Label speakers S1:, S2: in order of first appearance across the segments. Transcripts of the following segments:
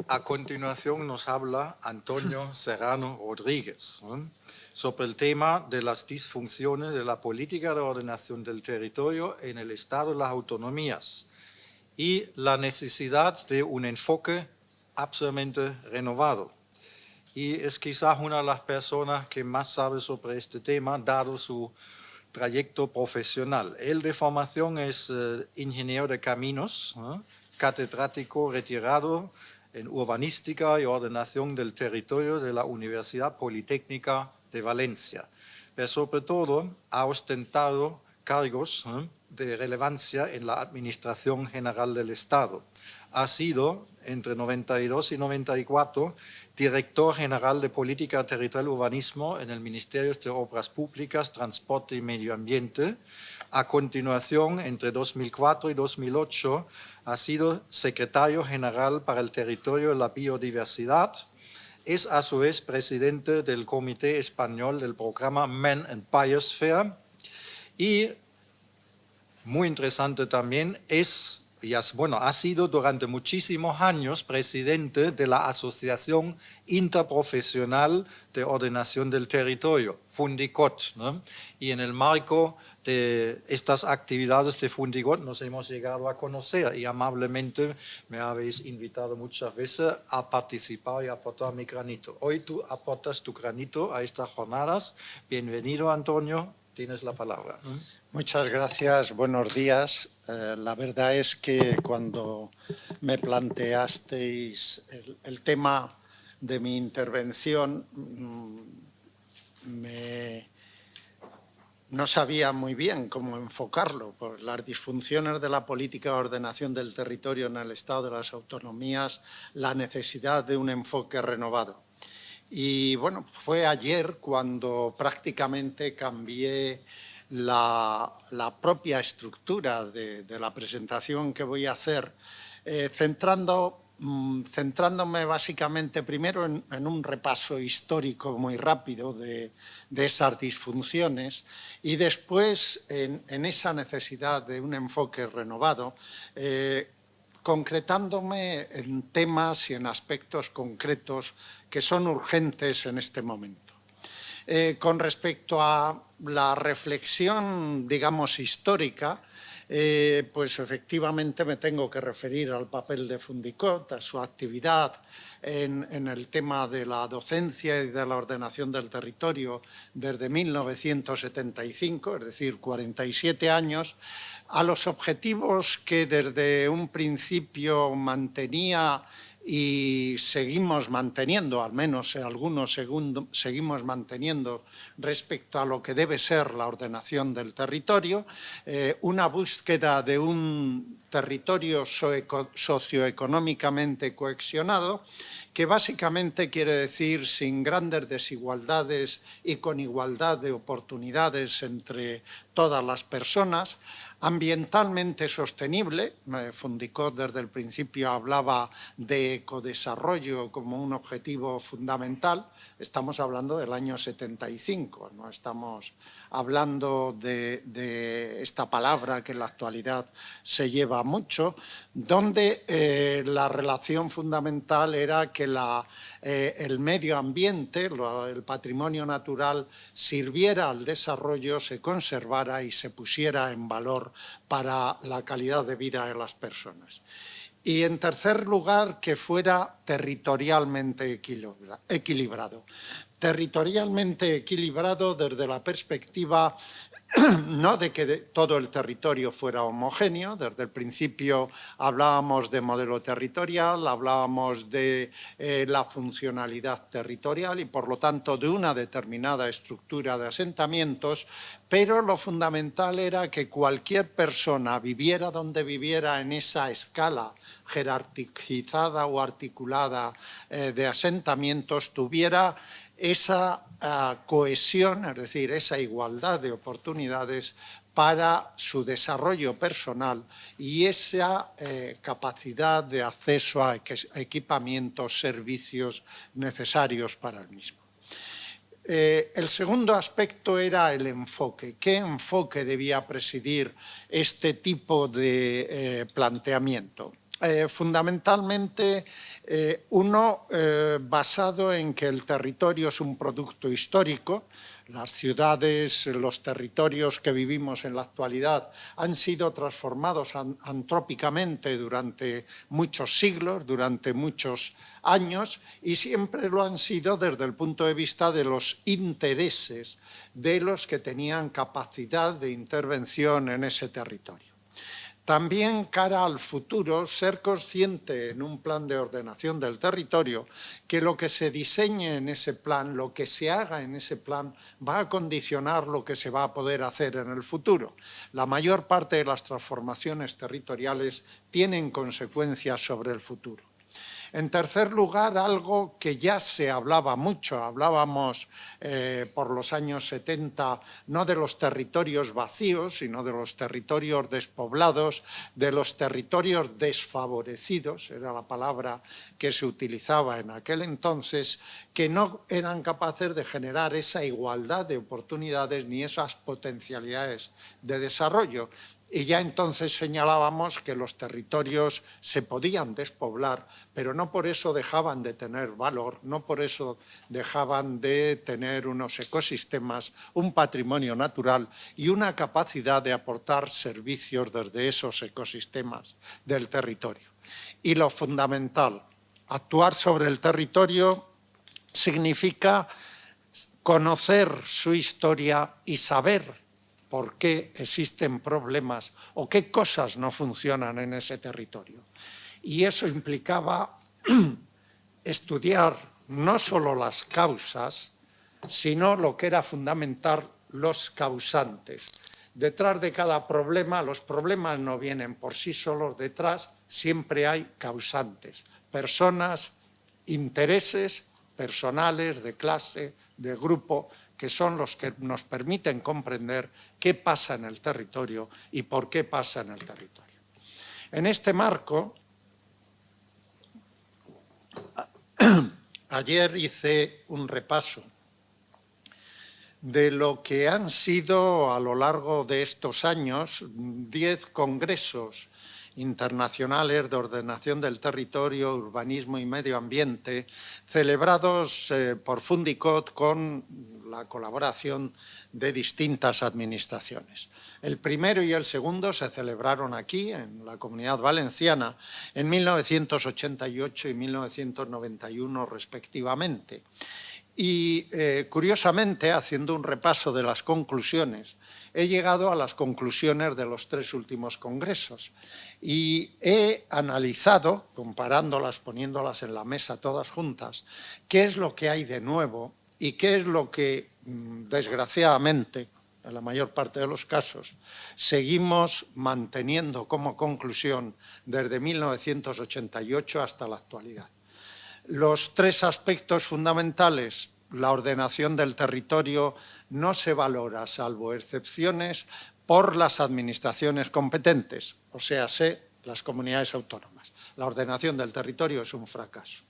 S1: A continuación nos habla Antonio Serrano Rodríguez, ¿no?, sobre el tema de las disfunciones de la política de ordenación del territorio en el Estado de las autonomías y la necesidad de un enfoque absolutamente renovado. Y es quizás una de las personas que más sabe sobre este tema, dado su trayecto profesional. Él de formación es ingeniero de caminos, ¿no?, catedrático retirado en urbanística y ordenación del territorio de la Universidad Politécnica de Valencia. Pero sobre todo ha ostentado cargos de relevancia en la Administración General del Estado. Ha sido, entre 92 y 94, director general de Política Territorial y Urbanismo en el Ministerio de Obras Públicas, Transporte y Medio Ambiente. A continuación, entre 2004 y 2008, ha sido secretario general para el territorio y la biodiversidad. Es a su vez presidente del Comité Español del programa Man and Biosphere y, muy interesante también, ha sido durante muchísimos años presidente de la Asociación Interprofesional de Ordenación del Territorio, Fundicot, ¿no? Y en el marco de estas actividades de Fundicot nos hemos llegado a conocer y amablemente me habéis invitado muchas veces a participar y aportar mi granito. Hoy tú aportas tu granito a estas jornadas. Bienvenido, Antonio, tienes la palabra.
S2: Muchas gracias, buenos días. La verdad es que cuando me planteasteis el tema de mi intervención, no sabía muy bien cómo enfocarlo, por las disfunciones de la política de ordenación del territorio en el Estado de las Autonomías, la necesidad de un enfoque renovado. Y bueno, fue ayer cuando prácticamente cambié la propia estructura de la presentación que voy a hacer, centrándome básicamente primero en un repaso histórico muy rápido de esas disfunciones y después en esa necesidad de un enfoque renovado, concretándome en temas y en aspectos concretos que son urgentes en este momento. Con respecto a la reflexión, digamos, histórica, pues efectivamente me tengo que referir al papel de Fundicot, a su actividad en el tema de la docencia y de la ordenación del territorio desde 1975, es decir, 47 años, a los objetivos que desde un principio mantenía y seguimos manteniendo, al menos algunos seguimos manteniendo respecto a lo que debe ser la ordenación del territorio, una búsqueda de un territorio socioeconómicamente cohesionado, que básicamente quiere decir sin grandes desigualdades y con igualdad de oportunidades entre todas las personas, ambientalmente sostenible. Fundicot desde el principio hablaba de ecodesarrollo como un objetivo fundamental. Estamos hablando del año 75, no estamos hablando de esta palabra que en la actualidad se lleva mucho, donde la relación fundamental era que el medio ambiente, el patrimonio natural, sirviera al desarrollo, se conservara y se pusiera en valor para la calidad de vida de las personas. Y en tercer lugar, que fuera territorialmente equilibrado. Territorialmente equilibrado desde la perspectiva no de que todo el territorio fuera homogéneo. Desde el principio hablábamos de modelo territorial, hablábamos de la funcionalidad territorial y por lo tanto de una determinada estructura de asentamientos, pero lo fundamental era que cualquier persona viviera donde viviera en esa escala jerarquizada o articulada de asentamientos, tuviera esa cohesión, es decir, esa igualdad de oportunidades para su desarrollo personal y esa capacidad de acceso a equipamientos, servicios necesarios para el mismo. El segundo aspecto era el enfoque. ¿Qué enfoque debía presidir este tipo de planteamiento? fundamentalmente uno basado en que el territorio es un producto histórico. Las ciudades, los territorios que vivimos en la actualidad han sido transformados antrópicamente durante muchos siglos, durante muchos años, y siempre lo han sido desde el punto de vista de los intereses de los que tenían capacidad de intervención en ese territorio. También cara al futuro, ser consciente en un plan de ordenación del territorio que lo que se diseñe en ese plan, lo que se haga en ese plan, va a condicionar lo que se va a poder hacer en el futuro. La mayor parte de las transformaciones territoriales tienen consecuencias sobre el futuro. En tercer lugar, algo que ya se hablaba mucho, hablábamos por los años 70 no de los territorios vacíos, sino de los territorios despoblados, de los territorios desfavorecidos, era la palabra que se utilizaba en aquel entonces, que no eran capaces de generar esa igualdad de oportunidades ni esas potencialidades de desarrollo. Y ya entonces señalábamos que los territorios se podían despoblar, pero no por eso dejaban de tener valor, no por eso dejaban de tener unos ecosistemas, un patrimonio natural y una capacidad de aportar servicios desde esos ecosistemas del territorio. Y lo fundamental, actuar sobre el territorio significa conocer su historia y saber por qué existen problemas o qué cosas no funcionan en ese territorio. Y eso implicaba estudiar no solo las causas, sino lo que era fundamental, los causantes. Detrás de cada problema, los problemas no vienen por sí solos, detrás siempre hay causantes, personas, intereses personales, de clase, de grupo, que son los que nos permiten comprender qué pasa en el territorio y por qué pasa en el territorio. En este marco, ayer hice un repaso de lo que han sido a lo largo de estos años 10 congresos internacionales de ordenación del territorio, urbanismo y medio ambiente, celebrados por Fundicot con la colaboración de distintas administraciones. El primero y el segundo se celebraron aquí, en la Comunidad Valenciana, en 1988 y 1991 respectivamente. Y curiosamente, haciendo un repaso de las conclusiones, he llegado a las conclusiones de los 3 últimos congresos y he analizado, comparándolas, poniéndolas en la mesa todas juntas, qué es lo que hay de nuevo y qué es lo que, desgraciadamente, en la mayor parte de los casos, seguimos manteniendo como conclusión desde 1988 hasta la actualidad. Los 3 aspectos fundamentales: la ordenación del territorio no se valora, salvo excepciones, por las administraciones competentes, o sea, las comunidades autónomas. La ordenación del territorio es un fracaso.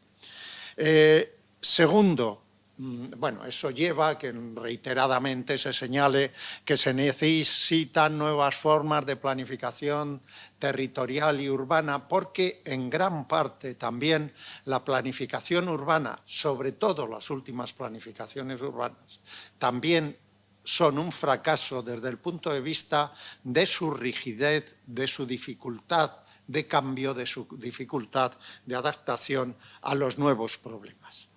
S2: Segundo, bueno, eso lleva a que reiteradamente se señale que se necesitan nuevas formas de planificación territorial y urbana, porque en gran parte también la planificación urbana, sobre todo las últimas planificaciones urbanas, también son un fracaso desde el punto de vista de su rigidez, de su dificultad de cambio, de su dificultad de adaptación a los nuevos problemas.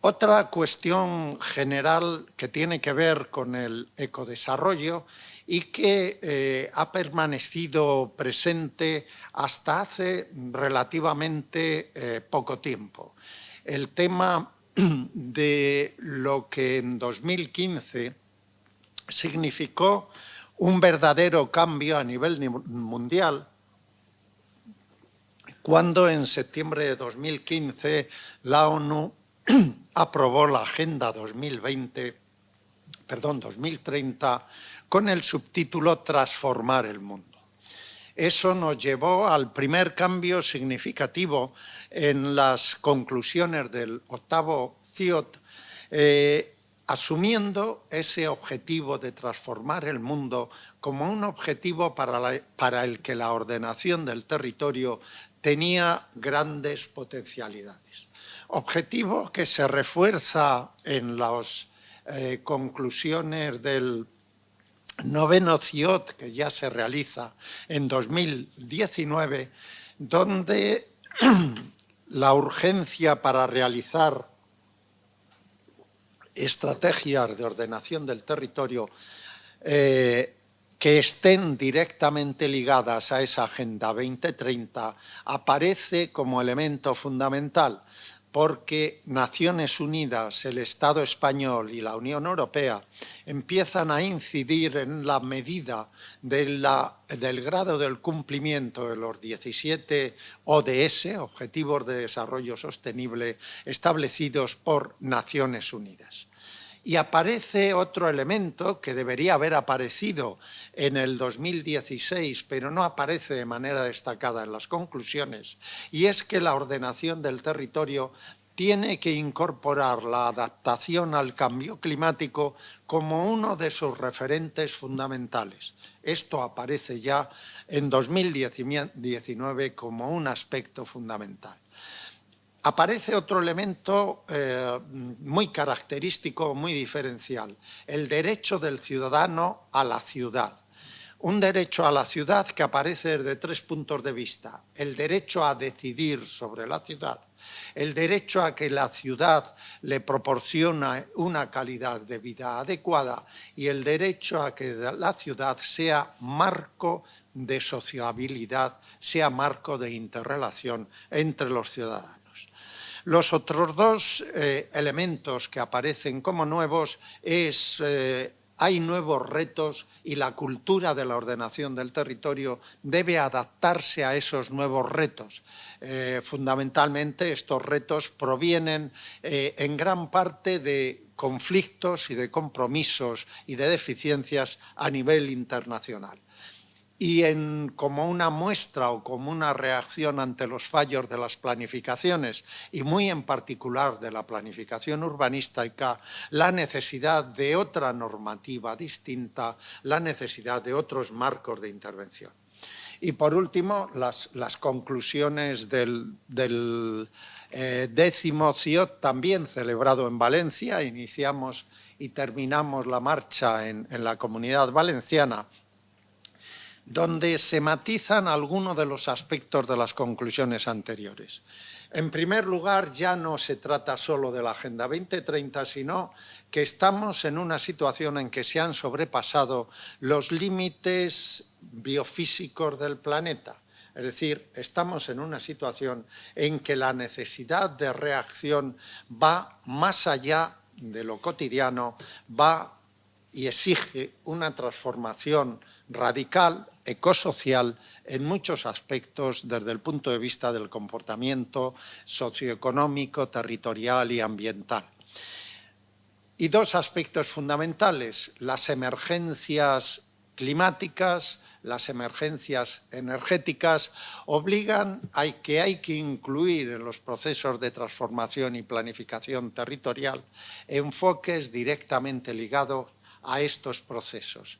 S2: Otra cuestión general que tiene que ver con el ecodesarrollo y que ha permanecido presente hasta hace relativamente poco tiempo. El tema de lo que en 2015 significó un verdadero cambio a nivel mundial, cuando en septiembre de 2015 la ONU aprobó la Agenda 2030 con el subtítulo Transformar el mundo. Eso nos llevó al primer cambio significativo en las conclusiones del 8º CIOT, asumiendo ese objetivo de transformar el mundo como un objetivo para el que la ordenación del territorio tenía grandes potencialidades. Objetivo que se refuerza en las conclusiones del 9º CIOT, que ya se realiza en 2019, donde la urgencia para realizar estrategias de ordenación del territorio que estén directamente ligadas a esa Agenda 2030 aparece como elemento fundamental, porque Naciones Unidas, el Estado español y la Unión Europea empiezan a incidir en la medida del grado del cumplimiento de los 17 ODS, Objetivos de Desarrollo Sostenible, establecidos por Naciones Unidas. Y aparece otro elemento que debería haber aparecido en el 2016, pero no aparece de manera destacada en las conclusiones, y es que la ordenación del territorio tiene que incorporar la adaptación al cambio climático como uno de sus referentes fundamentales. Esto aparece ya en 2019 como un aspecto fundamental. Aparece otro elemento muy característico, muy diferencial, el derecho del ciudadano a la ciudad. Un derecho a la ciudad que aparece desde 3 puntos de vista: el derecho a decidir sobre la ciudad, el derecho a que la ciudad le proporcione una calidad de vida adecuada y el derecho a que la ciudad sea marco de sociabilidad, sea marco de interrelación entre los ciudadanos. Los otros dos elementos que aparecen como nuevos es hay nuevos retos y la cultura de la ordenación del territorio debe adaptarse a esos nuevos retos. Fundamentalmente estos retos provienen en gran parte de conflictos y de compromisos y de deficiencias a nivel internacional. Y como una muestra o como una reacción ante los fallos de las planificaciones, y muy en particular de la planificación urbanística, la necesidad de otra normativa distinta, la necesidad de otros marcos de intervención. Y por último, las conclusiones del 10º CIOT, también celebrado en Valencia. Iniciamos y terminamos la marcha en la Comunidad Valenciana, donde se matizan algunos de los aspectos de las conclusiones anteriores. En primer lugar, ya no se trata solo de la Agenda 2030, sino que estamos en una situación en que se han sobrepasado los límites biofísicos del planeta. Es decir, estamos en una situación en que la necesidad de reacción va más allá de lo cotidiano, va y exige una transformación radical, ecosocial, en muchos aspectos desde el punto de vista del comportamiento socioeconómico, territorial y ambiental. Y dos aspectos fundamentales: las emergencias climáticas, las emergencias energéticas, obligan a que hay que incluir en los procesos de transformación y planificación territorial enfoques directamente ligados a estos procesos.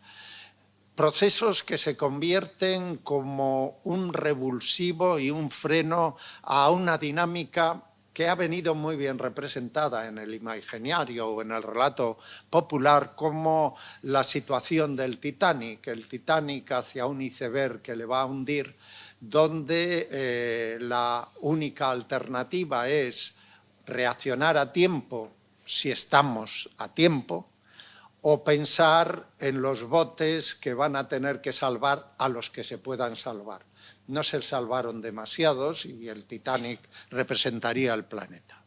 S2: Procesos que se convierten como un revulsivo y un freno a una dinámica que ha venido muy bien representada en el imaginario o en el relato popular como la situación del Titanic, el Titanic hacia un iceberg que le va a hundir, donde la única alternativa es reaccionar a tiempo, si estamos a tiempo, o pensar en los botes que van a tener que salvar a los que se puedan salvar. No se salvaron demasiados y el Titanic representaría el planeta.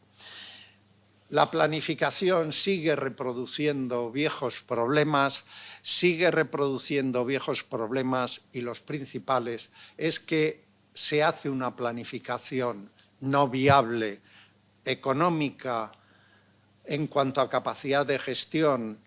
S2: La planificación sigue reproduciendo viejos problemas y los principales es que se hace una planificación no viable, económica, en cuanto a capacidad de gestión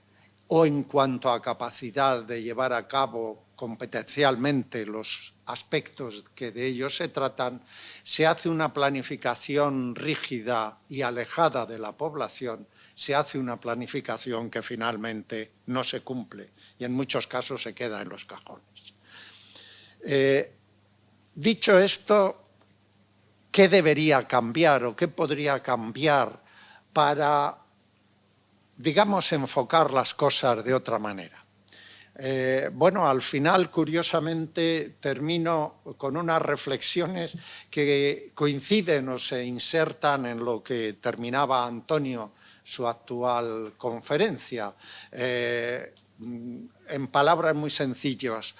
S2: o en cuanto a capacidad de llevar a cabo competencialmente los aspectos que de ellos se tratan, se hace una planificación rígida y alejada de la población, se hace una planificación que finalmente no se cumple y en muchos casos se queda en los cajones. Dicho esto, ¿qué debería cambiar o qué podría cambiar para, digamos, enfocar las cosas de otra manera? Bueno, al final, curiosamente, termino con unas reflexiones que coinciden o se insertan en lo que terminaba Antonio su actual conferencia. En palabras muy sencillas,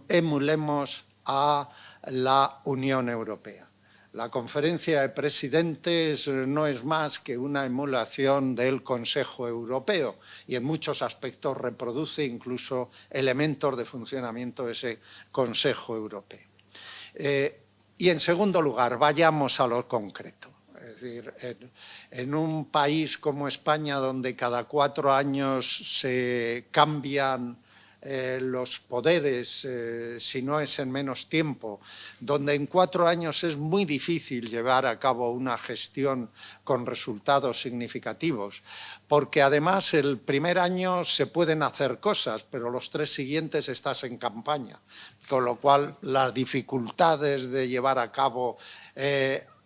S2: emulemos a la Unión Europea. La conferencia de presidentes no es más que una emulación del Consejo Europeo y en muchos aspectos reproduce incluso elementos de funcionamiento de ese Consejo Europeo. Y en segundo lugar, vayamos a lo concreto. Es decir, en un país como España, donde cada 4 años se cambian los poderes, si no es en menos tiempo, donde en 4 años es muy difícil llevar a cabo una gestión con resultados significativos, porque además el primer año se pueden hacer cosas, pero los 3 siguientes estás en campaña, con lo cual las dificultades de llevar a cabo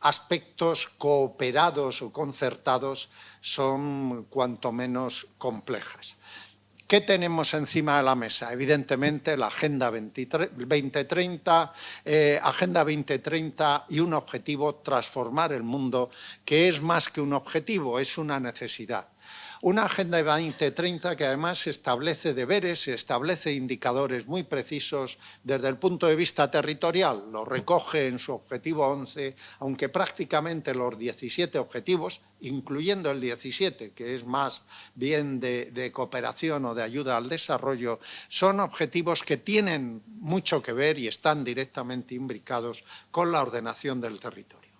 S2: aspectos cooperados o concertados son cuanto menos complejas. ¿Qué tenemos encima de la mesa? Evidentemente la Agenda 2030, Agenda 2030 y un objetivo, transformar el mundo, que es más que un objetivo, es una necesidad. Una Agenda 2030 que además establece deberes, establece indicadores muy precisos desde el punto de vista territorial. Lo recoge en su objetivo 11, aunque prácticamente los 17 objetivos, incluyendo el 17, que es más bien de cooperación o de ayuda al desarrollo, son objetivos que tienen mucho que ver y están directamente imbricados con la ordenación del territorio.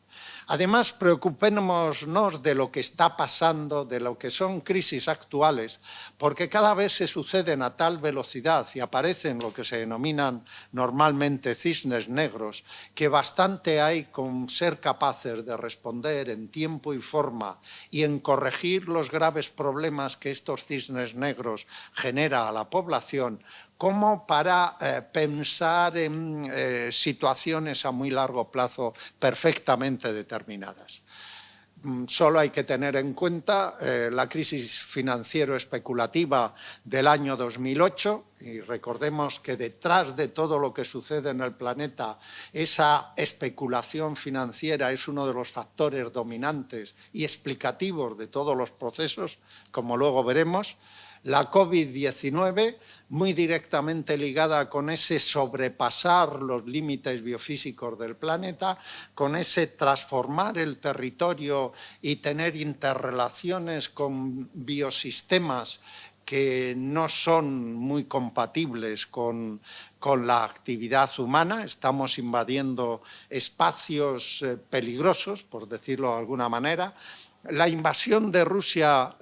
S2: Además, preocupémonos de lo que está pasando, de lo que son crisis actuales, porque cada vez se suceden a tal velocidad y aparecen lo que se denominan normalmente cisnes negros, que bastante hay con ser capaces de responder en tiempo y forma y en corregir los graves problemas que estos cisnes negros genera a la población, como para pensar en situaciones a muy largo plazo perfectamente determinadas. Solo hay que tener en cuenta la crisis financiero-especulativa del año 2008 y recordemos que detrás de todo lo que sucede en el planeta, esa especulación financiera es uno de los factores dominantes y explicativos de todos los procesos, como luego veremos. La COVID-19, muy directamente ligada con ese sobrepasar los límites biofísicos del planeta, con ese transformar el territorio y tener interrelaciones con biosistemas que no son muy compatibles con la actividad humana. Estamos invadiendo espacios peligrosos, por decirlo de alguna manera. La invasión de Rusia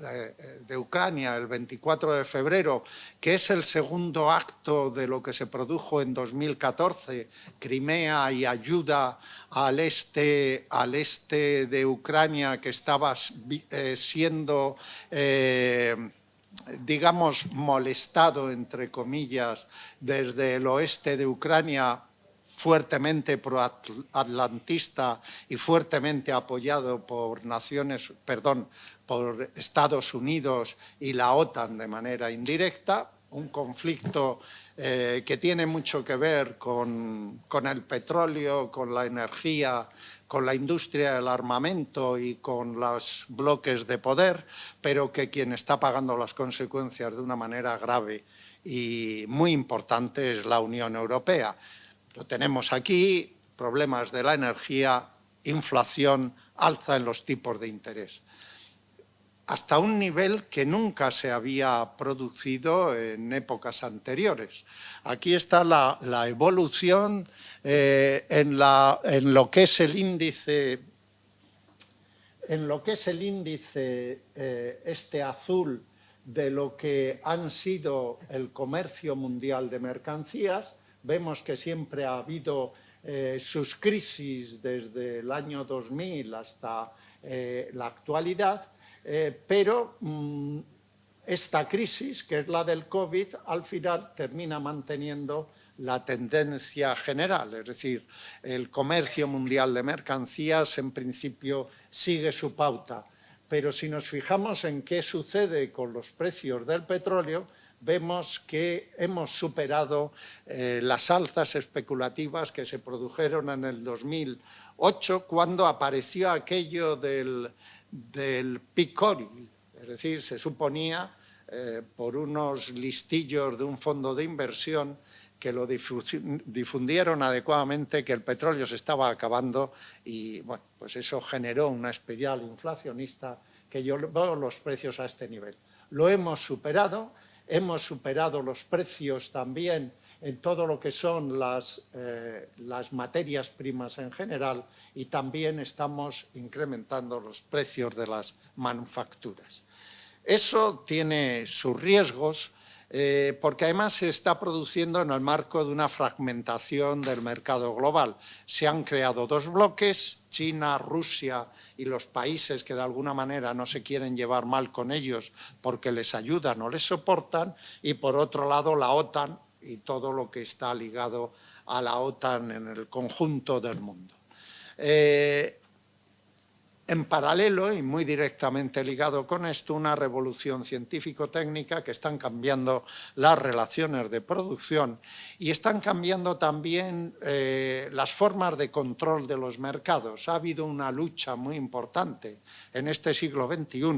S2: de Ucrania el 24 de febrero, que es el segundo acto de lo que se produjo en 2014, Crimea y ayuda al este de Ucrania que estaba siendo, digamos, molestado, entre comillas, desde el oeste de Ucrania, fuertemente proatlantista y fuertemente apoyado por por Estados Unidos y la OTAN de manera indirecta, un conflicto que tiene mucho que ver con el petróleo, con la energía, con la industria del armamento y con los bloques de poder, pero que quien está pagando las consecuencias de una manera grave y muy importante es la Unión Europea. Lo tenemos aquí, problemas de la energía, inflación, alza en los tipos de interés, hasta un nivel que nunca se había producido en épocas anteriores. Aquí está la evolución en lo que es el índice, este azul de lo que han sido el comercio mundial de mercancías. Vemos que siempre ha habido sus crisis desde el año 2000 hasta la actualidad, pero esta crisis, que es la del COVID, al final termina manteniendo la tendencia general, es decir, el comercio mundial de mercancías en principio sigue su pauta. Pero si nos fijamos en qué sucede con los precios del petróleo, vemos que hemos superado las alzas especulativas que se produjeron en el 2008, cuando apareció aquello del peak oil. Es decir, se suponía, por unos listillos de un fondo de inversión, que lo difundieron adecuadamente, que el petróleo se estaba acabando y, bueno, pues eso generó una espiral inflacionista que llevó los precios a este nivel. Lo hemos superado los precios también en todo lo que son las materias primas en general, y también estamos incrementando los precios de las manufacturas. Eso tiene sus riesgos, porque además se está produciendo en el marco de una fragmentación del mercado global. Se han creado dos bloques, China, Rusia y los países que de alguna manera no se quieren llevar mal con ellos porque les ayudan o les soportan, y por otro lado la OTAN y todo lo que está ligado a la OTAN en el conjunto del mundo. En paralelo, y muy directamente ligado con esto, una revolución científico-técnica que están cambiando las relaciones de producción y están cambiando también las formas de control de los mercados. Ha habido una lucha muy importante en este siglo XXI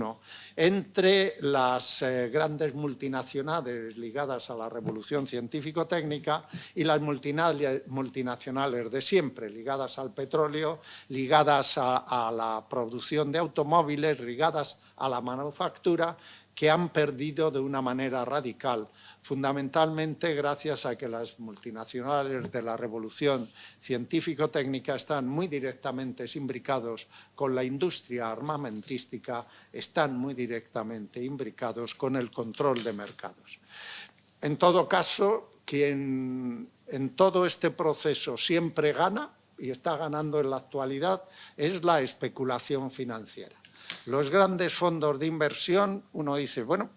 S2: entre las grandes multinacionales ligadas a la revolución científico-técnica y las multinacionales de siempre, ligadas al petróleo, ligadas a la producción de automóviles, ligadas a la manufactura, que han perdido de una manera radical, fundamentalmente gracias a que las multinacionales de la revolución científico-técnica están muy directamente imbricados con la industria armamentística, están muy directamente imbricados con el control de mercados. En todo caso, quien en todo este proceso siempre gana, y está ganando en la actualidad, es la especulación financiera. Los grandes fondos de inversión, uno dice, bueno,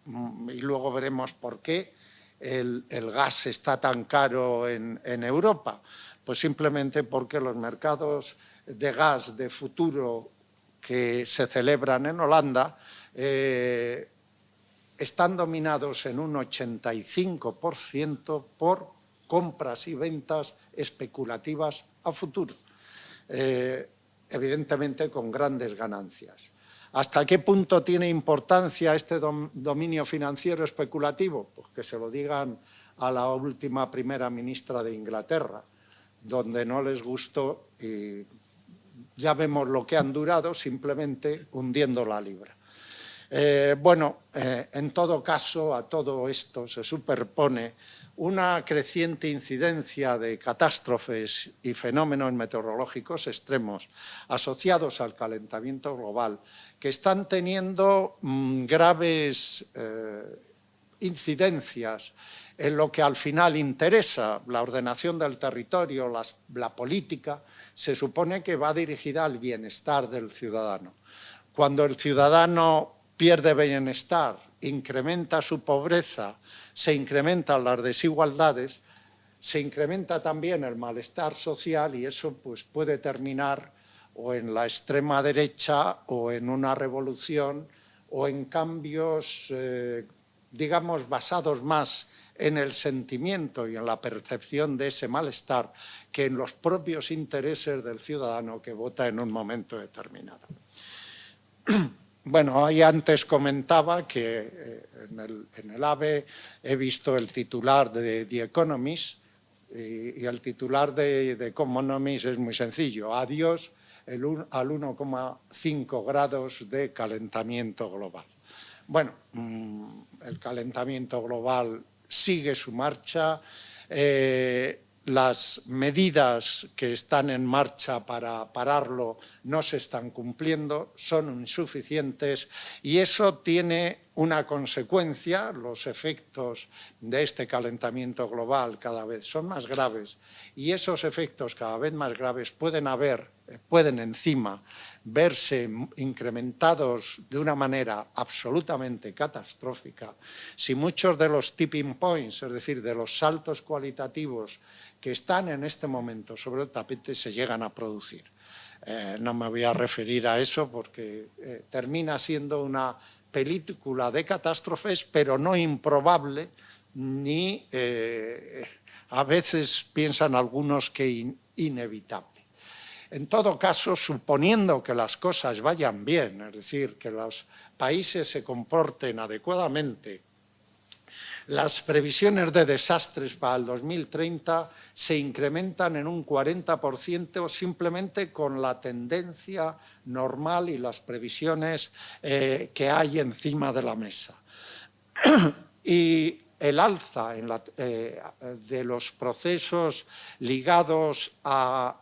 S2: y luego veremos por qué el gas está tan caro en Europa. Pues simplemente porque los mercados de gas de futuro que se celebran en Holanda están dominados en un 85% por compras y ventas especulativas a futuro, evidentemente con grandes ganancias. ¿Hasta qué punto tiene importancia este dominio financiero especulativo? Pues que se lo digan a la última primera ministra de Inglaterra, donde no les gustó y ya vemos lo que han durado simplemente hundiendo la libra. En todo caso, a todo esto se superpone una creciente incidencia de catástrofes y fenómenos meteorológicos extremos asociados al calentamiento global, que están teniendo graves incidencias en lo que al final interesa, la ordenación del territorio, la política. Se supone que va dirigida al bienestar del ciudadano. Cuando el ciudadano pierde bienestar, incrementa su pobreza, se incrementan las desigualdades, se incrementa también el malestar social, y eso pues puede terminar o en la extrema derecha o en una revolución o en cambios, digamos, basados más en el sentimiento y en la percepción de ese malestar que en los propios intereses del ciudadano que vota en un momento determinado. Bueno, ahí antes comentaba que en el AVE he visto el titular de The Economist, y el titular de The Economist es muy sencillo: adiós al 1,5 grados de calentamiento global. Bueno, el calentamiento global sigue su marcha. las medidas que están en marcha para pararlo no se están cumpliendo, son insuficientes y eso tiene una consecuencia. Los efectos de este calentamiento global cada vez son más graves y esos efectos cada vez más graves pueden encima verse incrementados de una manera absolutamente catastrófica si muchos de los tipping points, es decir, de los saltos cualitativos que están en este momento sobre el tapete, se llegan a producir. No me voy a referir a eso porque termina siendo una película de catástrofes, pero no improbable, ni a veces piensan algunos que inevitable. En todo caso, suponiendo que las cosas vayan bien, es decir, que los países se comporten adecuadamente, las previsiones de desastres para el 2030 se incrementan en un 40% simplemente con la tendencia normal y las previsiones que hay encima de la mesa. Y el alza de los procesos ligados a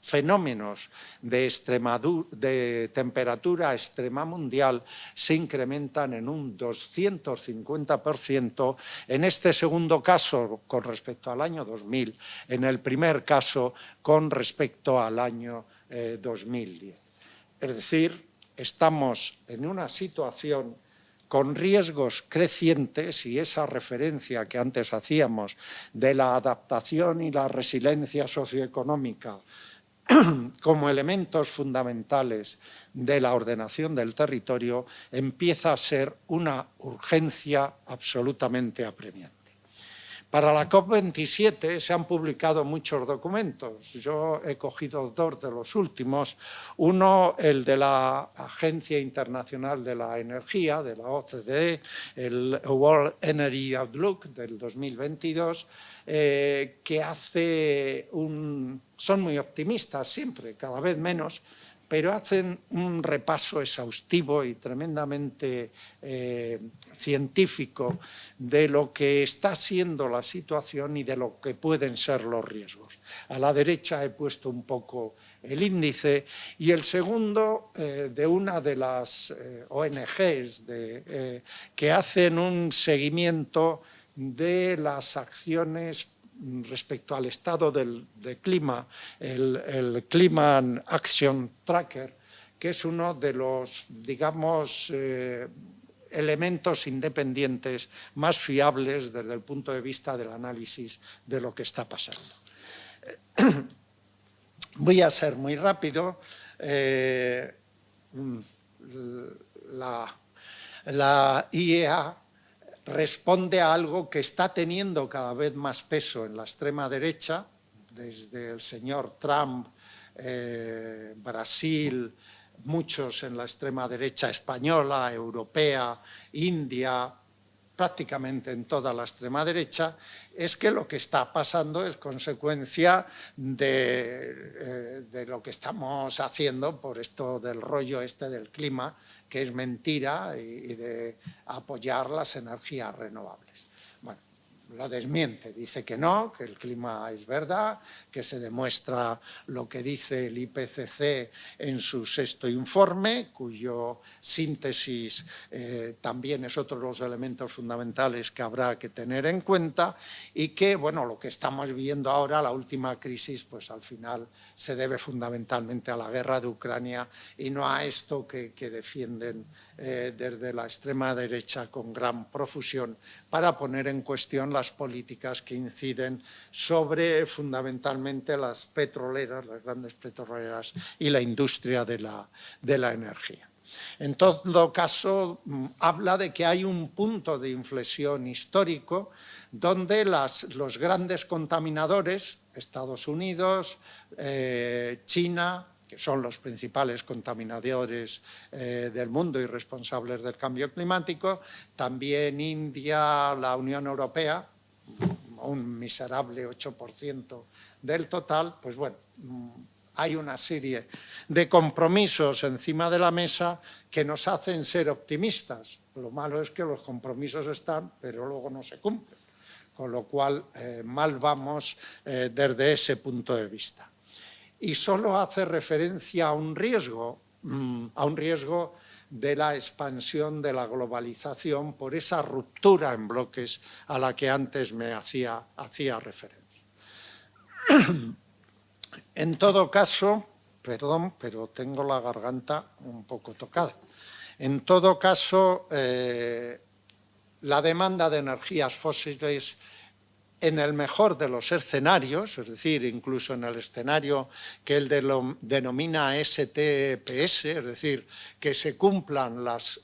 S2: fenómenos de temperatura extrema mundial se incrementan en un 250%, en este segundo caso con respecto al año 2000, en el primer caso con respecto al año 2010. Es decir, estamos en una situación con riesgos crecientes y esa referencia que antes hacíamos de la adaptación y la resiliencia socioeconómica como elementos fundamentales de la ordenación del territorio empieza a ser una urgencia absolutamente apremiante. Para la COP27 se han publicado muchos documentos. Yo he cogido dos de los últimos. Uno, el de la Agencia Internacional de la Energía, de la OCDE, el World Energy Outlook del 2022, que son muy optimistas siempre, cada vez menos, pero hacen un repaso exhaustivo y tremendamente científico de lo que está siendo la situación y de lo que pueden ser los riesgos. A la derecha he puesto un poco el índice y el segundo de una de las ONGs que hacen un seguimiento de las acciones respecto al estado del clima, el Climate Action Tracker, que es uno de los, digamos, elementos independientes más fiables desde el punto de vista del análisis de lo que está pasando. Voy a ser muy rápido. La IEA responde a algo que está teniendo cada vez más peso en la extrema derecha, desde el señor Trump, Brasil, muchos en la extrema derecha española, europea, India, prácticamente en toda la extrema derecha, es que lo que está pasando es consecuencia de lo que estamos haciendo por esto del rollo del clima, que es mentira, y de apoyar las energías renovables. Bueno, lo desmiente, dice que no, que el clima es verdad, que se demuestra lo que dice el IPCC en su sexto informe, cuyo síntesis también es otro de los elementos fundamentales que habrá que tener en cuenta, y que, bueno, lo que estamos viendo ahora, la última crisis, pues al final se debe fundamentalmente a la guerra de Ucrania y no a esto que defienden desde la extrema derecha con gran profusión para poner en cuestión las políticas que inciden sobre fundamentalmente las petroleras, las grandes petroleras y la industria de la energía. En todo caso, habla de que hay un punto de inflexión histórico donde los grandes contaminadores, Estados Unidos, China, que son los principales contaminadores del mundo y responsables del cambio climático, también India, la Unión Europea, un miserable 8% del total, pues bueno, hay una serie de compromisos encima de la mesa que nos hacen ser optimistas. Lo malo es que los compromisos están, pero luego no se cumplen. con lo cual mal vamos desde ese punto de vista. Y solo hace referencia a un riesgo de la expansión de la globalización por esa ruptura en bloques a la que antes me hacía referencia. En todo caso, perdón, pero tengo la garganta un poco tocada. En todo caso, la demanda de energías fósiles en el mejor de los escenarios, es decir, incluso en el escenario que él denomina STPS, es decir, que se cumplan las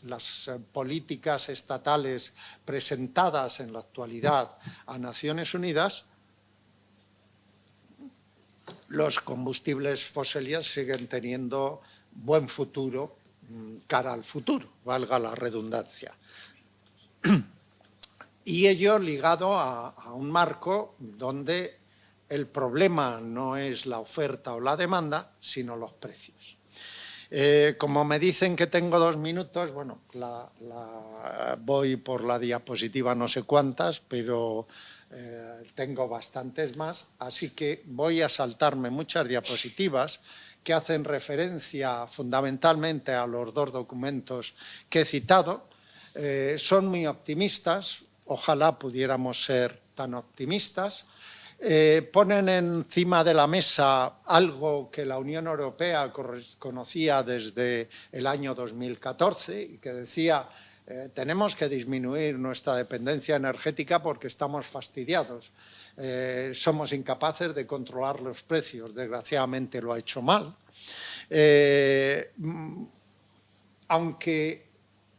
S2: políticas estatales presentadas en la actualidad a Naciones Unidas, los combustibles fósiles siguen teniendo buen futuro cara al futuro, valga la redundancia. Y ello ligado a un marco donde el problema no es la oferta o la demanda, sino los precios. Como me dicen que tengo 2 minutos, bueno, voy por la diapositiva no sé cuántas, pero tengo bastantes más, así que voy a saltarme muchas diapositivas que hacen referencia fundamentalmente a los 2 documentos que he citado. Son muy optimistas. Ojalá pudiéramos ser tan optimistas. Ponen encima de la mesa algo que la Unión Europea conocía desde el año 2014 y que decía tenemos que disminuir nuestra dependencia energética porque estamos fastidiados. Somos incapaces de controlar los precios, desgraciadamente lo ha hecho mal. Aunque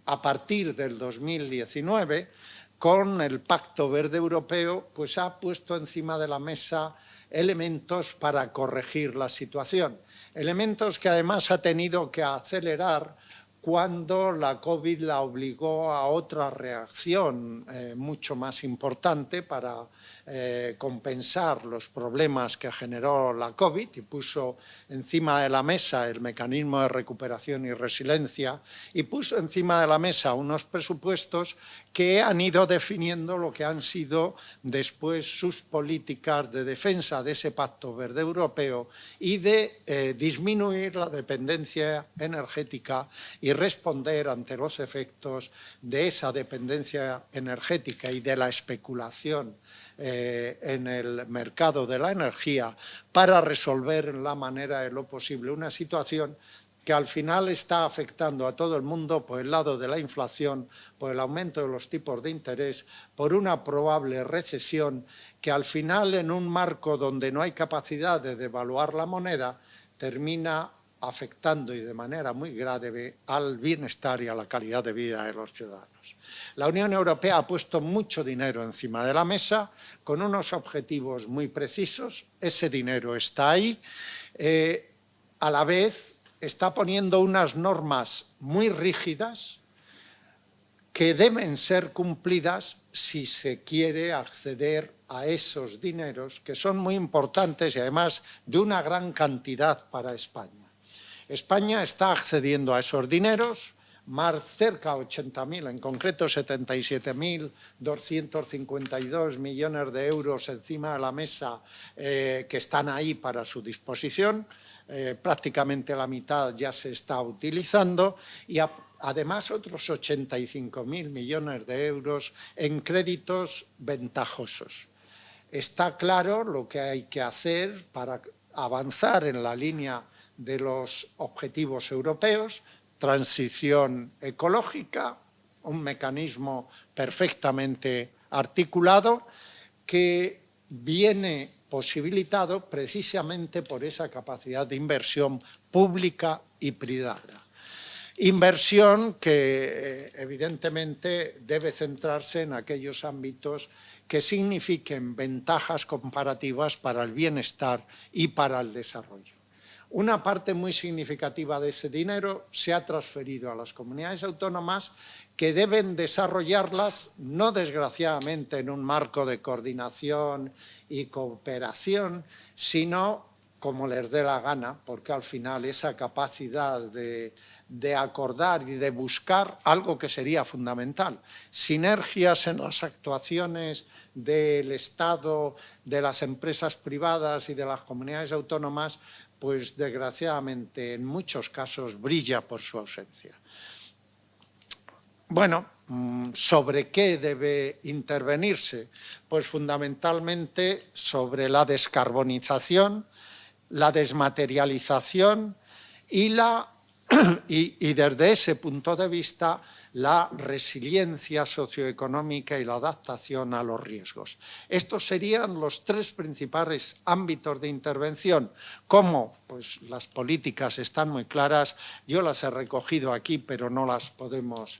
S2: a partir del 2019, con el Pacto Verde Europeo, pues ha puesto encima de la mesa elementos para corregir la situación. Elementos que además ha tenido que acelerar cuando la COVID la obligó a otra reacción mucho más importante para compensar los problemas que generó la COVID y puso encima de la mesa el mecanismo de recuperación y resiliencia y puso encima de la mesa unos presupuestos que han ido definiendo lo que han sido después sus políticas de defensa de ese Pacto Verde Europeo y de disminuir la dependencia energética y responder ante los efectos de esa dependencia energética y de la especulación en el mercado de la energía para resolver en la manera de lo posible una situación que al final está afectando a todo el mundo por el lado de la inflación, por el aumento de los tipos de interés, por una probable recesión que al final en un marco donde no hay capacidad de devaluar la moneda termina afectando y de manera muy grave al bienestar y a la calidad de vida de los ciudadanos. La Unión Europea ha puesto mucho dinero encima de la mesa con unos objetivos muy precisos. Ese dinero está ahí. A la vez está poniendo unas normas muy rígidas que deben ser cumplidas si se quiere acceder a esos dineros que son muy importantes y además de una gran cantidad para España. España está accediendo a esos dineros, más cerca de 80.000, en concreto 77.252 millones de euros encima de la mesa que están ahí para su disposición. Prácticamente la mitad ya se está utilizando y además otros 85.000 millones de euros en créditos ventajosos. Está claro lo que hay que hacer para avanzar en la línea de los objetivos europeos, transición ecológica, un mecanismo perfectamente articulado que viene posibilitado precisamente por esa capacidad de inversión pública y privada. Inversión que evidentemente debe centrarse en aquellos ámbitos que signifiquen ventajas comparativas para el bienestar y para el desarrollo. Una parte muy significativa de ese dinero se ha transferido a las comunidades autónomas que deben desarrollarlas, no desgraciadamente en un marco de coordinación y cooperación, sino como les dé la gana, porque al final esa capacidad de acordar y de buscar algo que sería fundamental. Sinergias en las actuaciones del Estado, de las empresas privadas y de las comunidades autónomas, pues desgraciadamente en muchos casos brilla por su ausencia. Bueno, ¿sobre qué debe intervenirse? Pues fundamentalmente sobre la descarbonización, la desmaterialización y desde ese punto de vista la resiliencia socioeconómica y la adaptación a los riesgos. Estos serían los tres principales ámbitos de intervención. ¿Cómo? Pues las políticas están muy claras, yo las he recogido aquí, pero no las podemos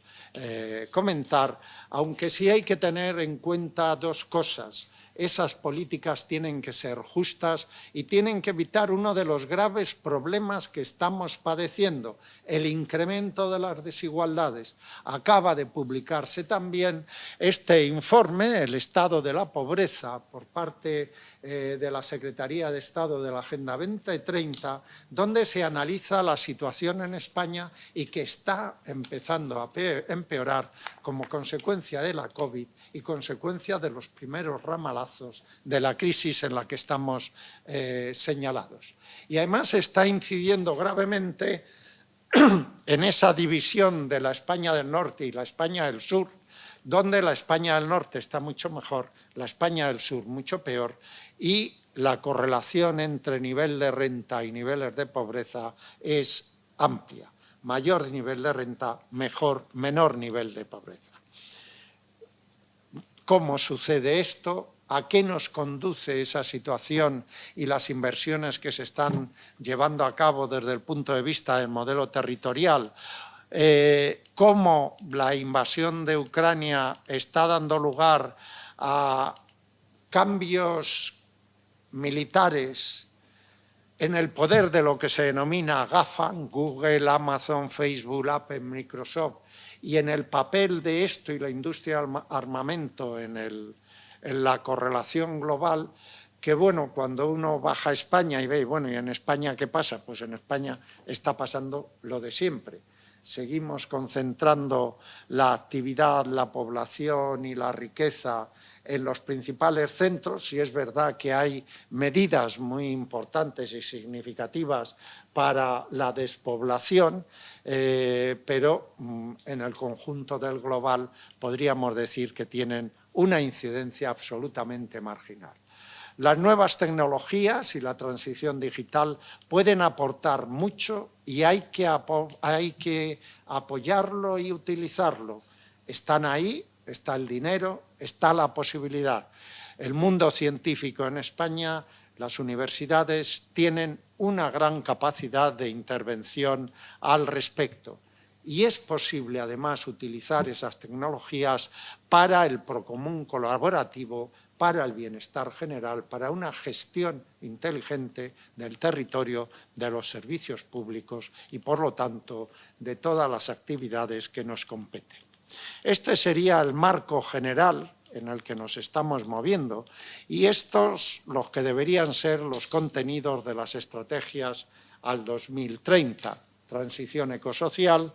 S2: comentar, aunque sí hay que tener en cuenta dos cosas. Esas políticas tienen que ser justas y tienen que evitar uno de los graves problemas que estamos padeciendo, el incremento de las desigualdades. Acaba de publicarse también este informe, el estado de la pobreza, por parte de la Secretaría de Estado de la Agenda 2030, donde se analiza la situación en España y que está empezando a empeorar como consecuencia de la COVID y consecuencia de los primeros ramalazos de la crisis en la que estamos señalados. Y además está incidiendo gravemente en esa división de la España del Norte y la España del Sur, donde la España del Norte está mucho mejor, la España del Sur mucho peor, y la correlación entre nivel de renta y niveles de pobreza es amplia. Mayor nivel de renta, menor nivel de pobreza. ¿Cómo sucede esto? ¿A qué nos conduce esa situación y las inversiones que se están llevando a cabo desde el punto de vista del modelo territorial? ¿Cómo la invasión de Ucrania está dando lugar a cambios militares en el poder de lo que se denomina GAFA, Google, Amazon, Facebook, Apple, Microsoft, y en el papel de esto y la industria del armamento en la correlación global, que bueno, cuando uno baja a España y ve, bueno, ¿y en España qué pasa? Pues en España está pasando lo de siempre. Seguimos concentrando la actividad, la población y la riqueza en los principales centros, y es verdad que hay medidas muy importantes y significativas para la despoblación, pero en el conjunto del global podríamos decir que tienen una incidencia absolutamente marginal. Las nuevas tecnologías y la transición digital pueden aportar mucho y hay que apoyarlo y utilizarlo. Están ahí, está el dinero, está la posibilidad. El mundo científico en España, las universidades tienen una gran capacidad de intervención al respecto. Y es posible, además, utilizar esas tecnologías para el procomún colaborativo, para el bienestar general, para una gestión inteligente del territorio, de los servicios públicos y, por lo tanto, de todas las actividades que nos competen. Este sería el marco general en el que nos estamos moviendo y estos los que deberían ser los contenidos de las estrategias al 2030, transición ecosocial,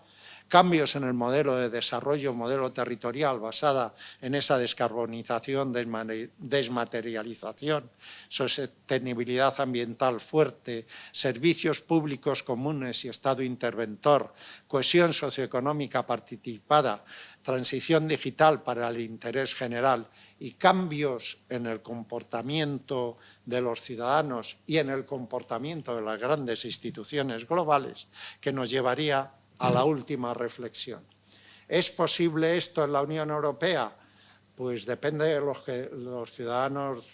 S2: cambios en el modelo de desarrollo, modelo territorial basada en esa descarbonización, desmaterialización, sostenibilidad ambiental fuerte, servicios públicos comunes y Estado interventor, cohesión socioeconómica participada, transición digital para el interés general y cambios en el comportamiento de los ciudadanos y en el comportamiento de las grandes instituciones globales, que nos llevaría a la última reflexión. ¿Es posible esto en la Unión Europea? Pues depende de lo que los ciudadanos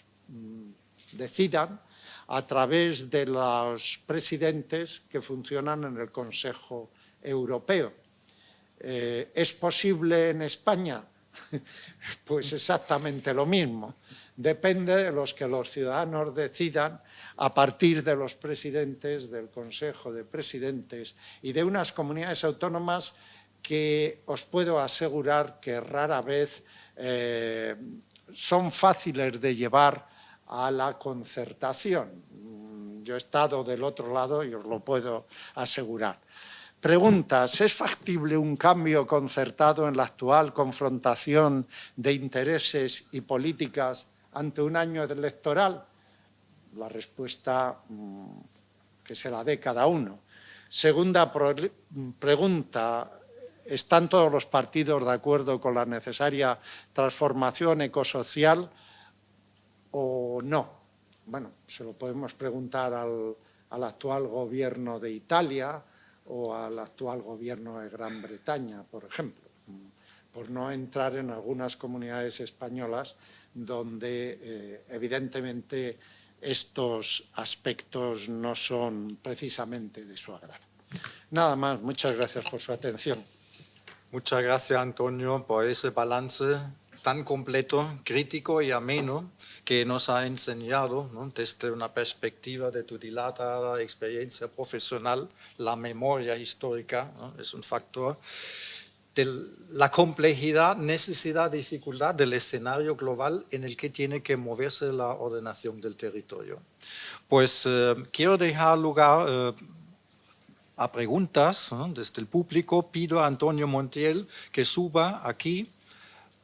S2: decidan a través de los presidentes que funcionan en el Consejo Europeo. ¿Es posible en España? Pues exactamente lo mismo. Depende de los que los ciudadanos decidan a partir de los presidentes del Consejo de Presidentes y de unas comunidades autónomas que os puedo asegurar que rara vez son fáciles de llevar a la concertación. Yo he estado del otro lado y os lo puedo asegurar. Preguntas, ¿es factible un cambio concertado en la actual confrontación de intereses y políticas ante un año electoral? La respuesta que se la dé cada uno. Segunda pregunta, ¿están todos los partidos de acuerdo con la necesaria transformación ecosocial o no? Bueno, se lo podemos preguntar al actual gobierno de Italia o al actual gobierno de Gran Bretaña, por ejemplo, por no entrar en algunas comunidades españolas donde evidentemente estos aspectos no son precisamente de su agrado. Nada más, muchas gracias por su atención.
S1: Muchas gracias, Antonio, por ese balance tan completo, crítico y ameno que nos ha enseñado, ¿no?, desde una perspectiva de tu dilatada experiencia profesional. La memoria histórica, ¿no?, es un factor de la complejidad, necesidad, dificultad del escenario global en el que tiene que moverse la ordenación del territorio. Pues quiero dejar lugar a preguntas, ¿no?, desde el público. Pido a Antonio Montiel que suba aquí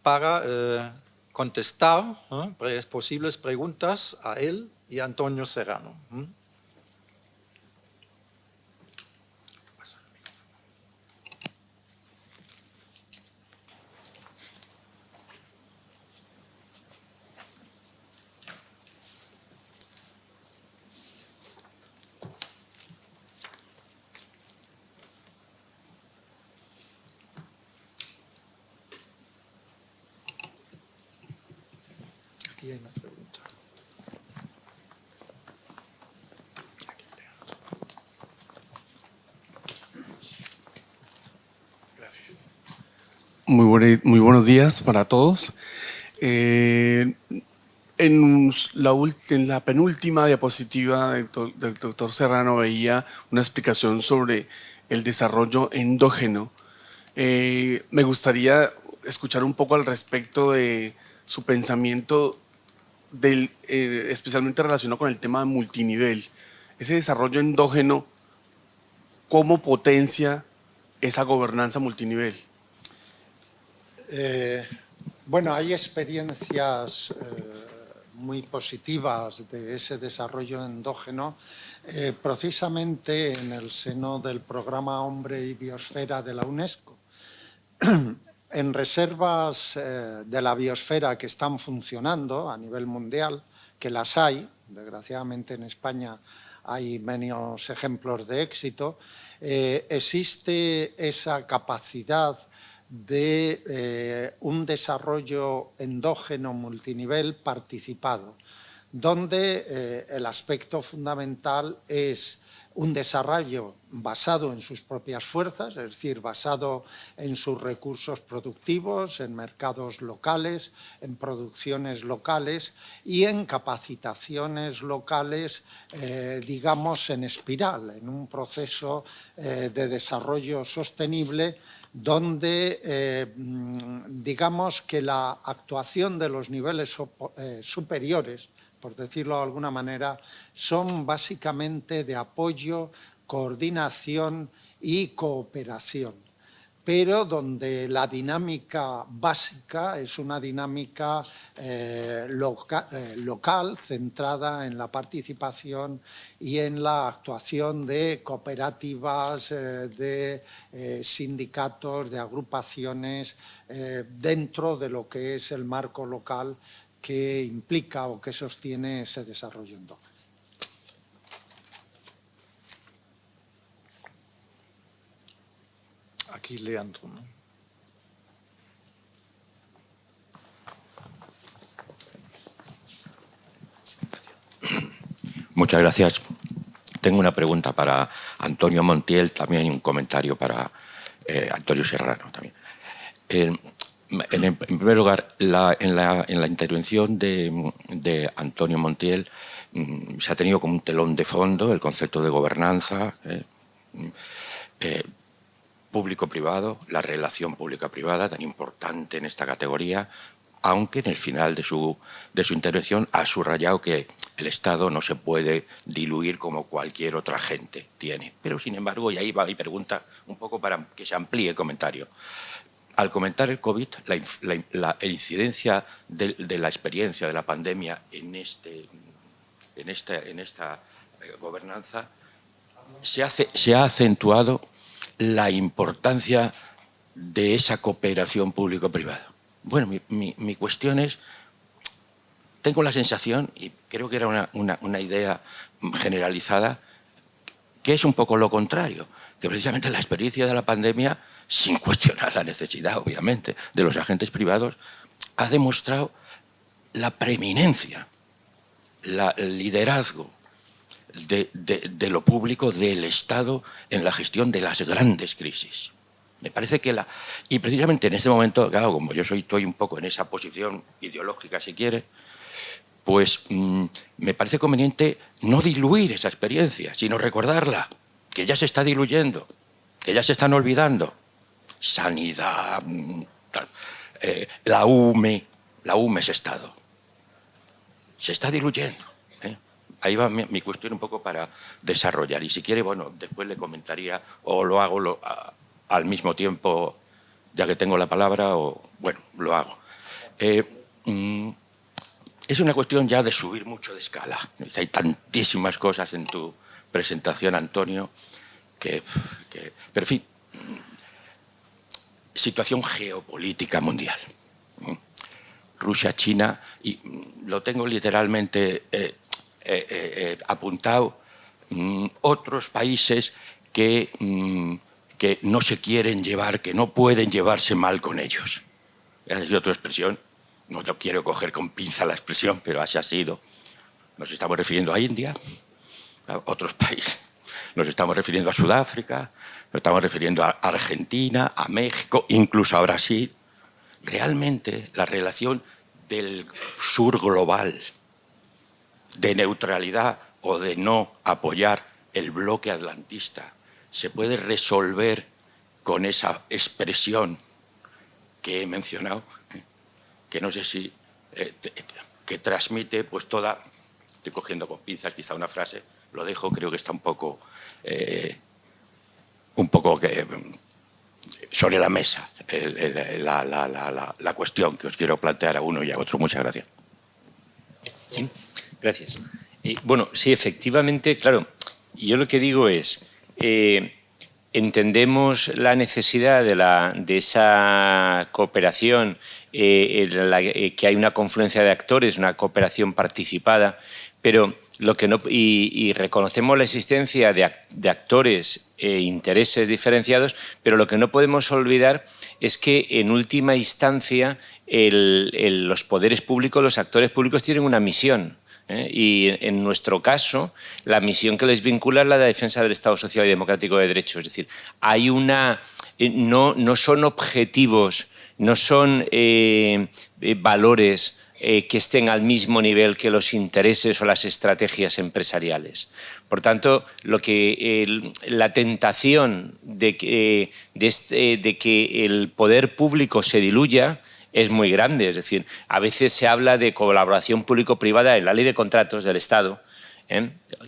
S1: para contestar posibles preguntas a él y a Antonio Serrano. Aquí hay una pregunta.
S3: Gracias. Muy buenos días para todos. En la penúltima diapositiva del doctor Serrano veía una explicación sobre el desarrollo endógeno. Me gustaría escuchar un poco al respecto de su pensamiento, especialmente relacionado con el tema de multinivel. Ese desarrollo endógeno, ¿cómo potencia esa gobernanza multinivel?
S2: Bueno, hay experiencias muy positivas de ese desarrollo endógeno, precisamente en el seno del programa Hombre y Biosfera de la UNESCO. En reservas de la biosfera que están funcionando a nivel mundial, que las hay, desgraciadamente en España hay menos ejemplos de éxito, existe esa capacidad de un desarrollo endógeno multinivel participado, donde el aspecto fundamental es un desarrollo basado en sus propias fuerzas, es decir, basado en sus recursos productivos, en mercados locales, en producciones locales y en capacitaciones locales, digamos, en espiral, en un proceso de desarrollo sostenible donde digamos que la actuación de los niveles superiores, por decirlo de alguna manera, son básicamente de apoyo, coordinación y cooperación, pero donde la dinámica básica es una dinámica local, centrada en la participación y en la actuación de cooperativas, de sindicatos, de agrupaciones, dentro de lo que es el marco local que implica o que sostiene ese desarrollo endógeno.
S1: Aquí Leandro, ¿no?
S4: Muchas gracias. Tengo una pregunta para Antonio Montiel, también, y un comentario para Antonio Serrano también. En primer lugar, en la intervención de Antonio Montiel se ha tenido como un telón de fondo el concepto de gobernanza público-privado, la relación pública-privada tan importante en esta categoría, aunque en el final de su intervención ha subrayado que el Estado no se puede diluir como cualquier otra gente tiene. Pero, sin embargo, y ahí va mi pregunta, un poco para que se amplíe el comentario. Al comentar el COVID, la incidencia de la experiencia de la pandemia en esta gobernanza, se ha acentuado la importancia de esa cooperación público-privada. Bueno, mi cuestión es, tengo la sensación, y creo que era una idea generalizada, que es un poco lo contrario, que precisamente la experiencia de la pandemia, sin cuestionar la necesidad, obviamente, de los agentes privados, ha demostrado la preeminencia, el liderazgo de lo público, del Estado, en la gestión de las grandes crisis. Me parece que y precisamente en este momento, claro, como yo estoy un poco en esa posición ideológica, si quiere, pues me parece conveniente no diluir esa experiencia, sino recordarla, que ya se está diluyendo, que ya se están olvidando. Sanidad, la UME es Estado. Se está diluyendo. Ahí va mi cuestión un poco para desarrollar. Y si quiere, bueno, después le comentaría, o lo hago al mismo tiempo, ya que tengo la palabra, o bueno, lo hago. Es una cuestión ya de subir mucho de escala. Hay tantísimas cosas en tu presentación, Antonio, pero en fin, situación geopolítica mundial. Rusia, China, y lo tengo literalmente apuntado, otros países que no se quieren llevar, que no pueden llevarse mal con ellos. Esa es otra expresión. No lo quiero coger con pinza la expresión, pero así ha sido. Nos estamos refiriendo a India, a otros países. Nos estamos refiriendo a Sudáfrica, nos estamos refiriendo a Argentina, a México, incluso a Brasil. Realmente la relación del sur global, de neutralidad o de no apoyar el bloque atlantista, se puede resolver con esa expresión que he mencionado, que no sé si que transmite pues toda, estoy cogiendo con pinzas quizá una frase, lo dejo, creo que está un poco sobre la mesa la cuestión que os quiero plantear a uno y a otro. Muchas gracias.
S5: Sí, gracias. Bueno, sí, efectivamente, claro, yo lo que digo es, entendemos la necesidad de esa cooperación, que hay una confluencia de actores, una cooperación participada, pero lo que no, y reconocemos la existencia de actores e intereses diferenciados, pero lo que no podemos olvidar es que en última instancia los poderes públicos, los actores públicos tienen una misión. Y en nuestro caso, la misión que les vincula es la de defensa del Estado social y democrático de derecho. Es decir, hay no son objetivos, no son valores que estén al mismo nivel que los intereses o las estrategias empresariales. Por tanto, la tentación de que el poder público se diluya es muy grande. Es decir, a veces se habla de colaboración público-privada en la ley de contratos del Estado,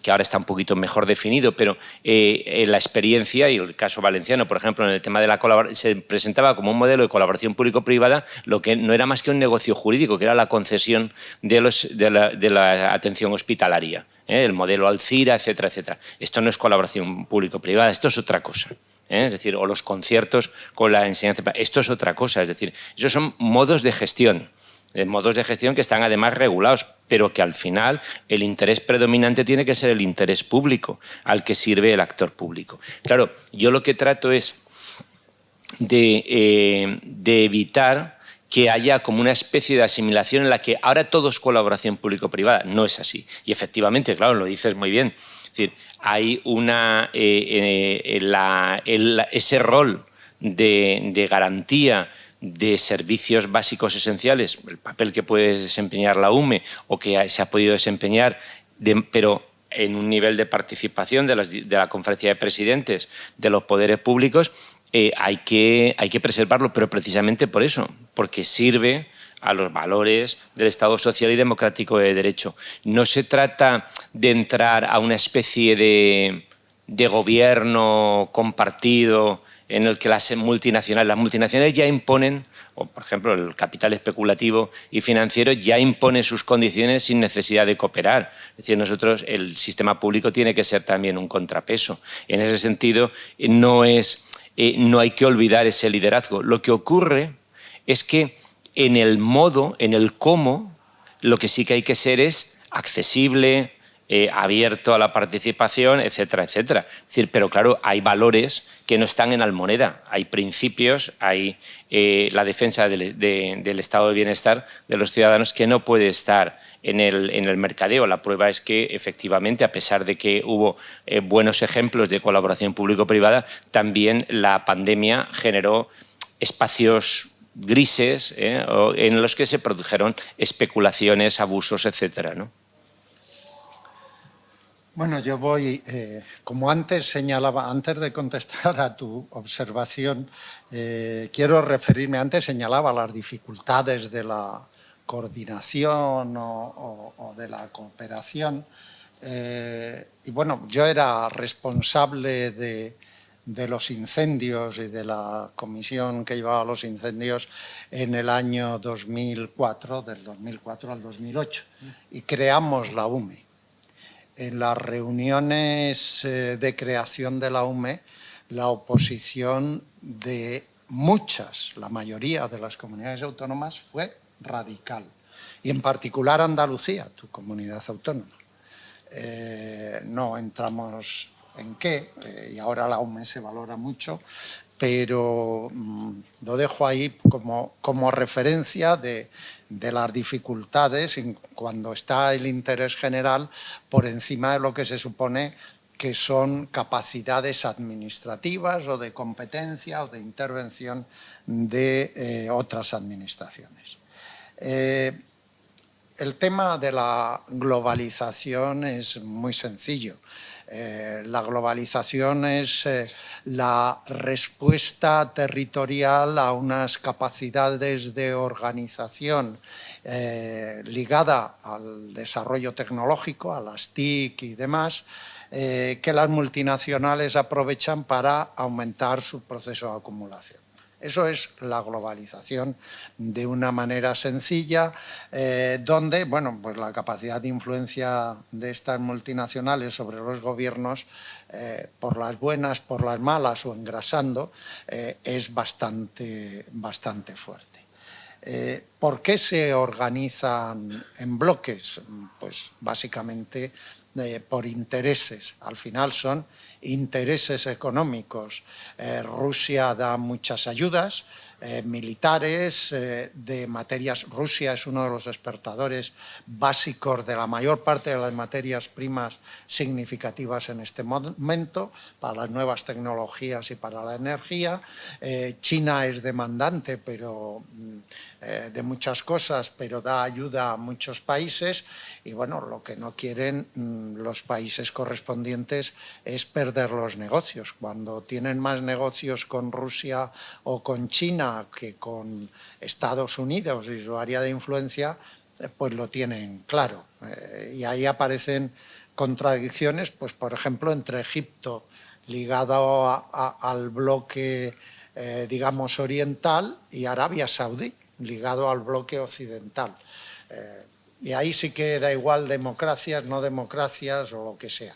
S5: que ahora está un poquito mejor definido, pero la experiencia y el caso valenciano, por ejemplo, en el tema de la colaboración, se presentaba como un modelo de colaboración público-privada, lo que no era más que un negocio jurídico, que era la concesión de la atención hospitalaria, el modelo Alcira, etcétera, etcétera. Esto no es colaboración público-privada, esto es otra cosa. Es decir, o los conciertos con la enseñanza. Esto es otra cosa, es decir, esos son modos de gestión que están además regulados, pero que al final el interés predominante tiene que ser el interés público al que sirve el actor público. Claro, yo lo que trato es de evitar que haya como una especie de asimilación en la que ahora todo es colaboración público-privada. No es así. Y efectivamente, claro, lo dices muy bien. Es decir, hay ese rol de garantía de servicios básicos esenciales, el papel que puede desempeñar la UME o que se ha podido desempeñar, pero en un nivel de participación de la Conferencia de Presidentes de los poderes públicos, hay que preservarlo, pero precisamente por eso, porque sirve a los valores del Estado social y democrático de derecho. No se trata de entrar a una especie de gobierno compartido en el que las multinacionales ya imponen, o por ejemplo el capital especulativo y financiero ya impone sus condiciones sin necesidad de cooperar. Es decir, el sistema público tiene que ser también un contrapeso. En ese sentido, no hay que olvidar ese liderazgo. Lo que ocurre es que en el modo, en el cómo, lo que sí que hay que ser es accesible, abierto a la participación, etcétera, etcétera. Es decir, pero claro, hay valores que no están en Almoneda, hay principios, hay la defensa del estado de bienestar de los ciudadanos que no puede estar en el mercadeo. La prueba es que efectivamente, a pesar de que hubo buenos ejemplos de colaboración público-privada, también la pandemia generó espacios grises en los que se produjeron especulaciones, abusos, etcétera, ¿no?
S2: Bueno, yo voy, como antes señalaba, antes de contestar a tu observación, quiero referirme, antes señalaba las dificultades de la coordinación o de la cooperación. Y bueno, yo era responsable de los incendios y de la comisión que llevaba los incendios en el año 2004, del 2004 al 2008, y creamos la UME. En las reuniones de creación de la UME, la oposición de muchas, la mayoría de las comunidades autónomas fue radical, y en particular Andalucía, tu comunidad autónoma. No entramos en qué, y ahora la UME se valora mucho, pero lo dejo ahí como referencia de las dificultades cuando está el interés general por encima de lo que se supone que son capacidades administrativas o de competencia o de intervención de otras administraciones. El tema de la globalización es muy sencillo. La globalización es la respuesta territorial a unas capacidades de organización ligada al desarrollo tecnológico, a las TIC y demás, que las multinacionales aprovechan para aumentar su proceso de acumulación. Eso es la globalización de una manera sencilla, donde bueno, pues la capacidad de influencia de estas multinacionales sobre los gobiernos, por las buenas, por las malas o engrasando, es bastante fuerte. ¿Por qué se organizan en bloques? Pues básicamente por intereses. Al final son intereses económicos. Rusia da muchas ayudas militares, de materias. Rusia es uno de los exportadores básicos de la mayor parte de las materias primas significativas en este momento, para las nuevas tecnologías y para la energía. China es demandante, pero de muchas cosas, pero da ayuda a muchos países, y bueno, lo que no quieren los países correspondientes es perder los negocios. Cuando tienen más negocios con Rusia o con China que con Estados Unidos y su área de influencia, pues lo tienen claro. Y ahí aparecen contradicciones, pues por ejemplo, entre Egipto, ligado al bloque, digamos, oriental, y Arabia Saudí, ligado al bloque occidental. Y ahí sí que da igual democracias, no democracias o lo que sea.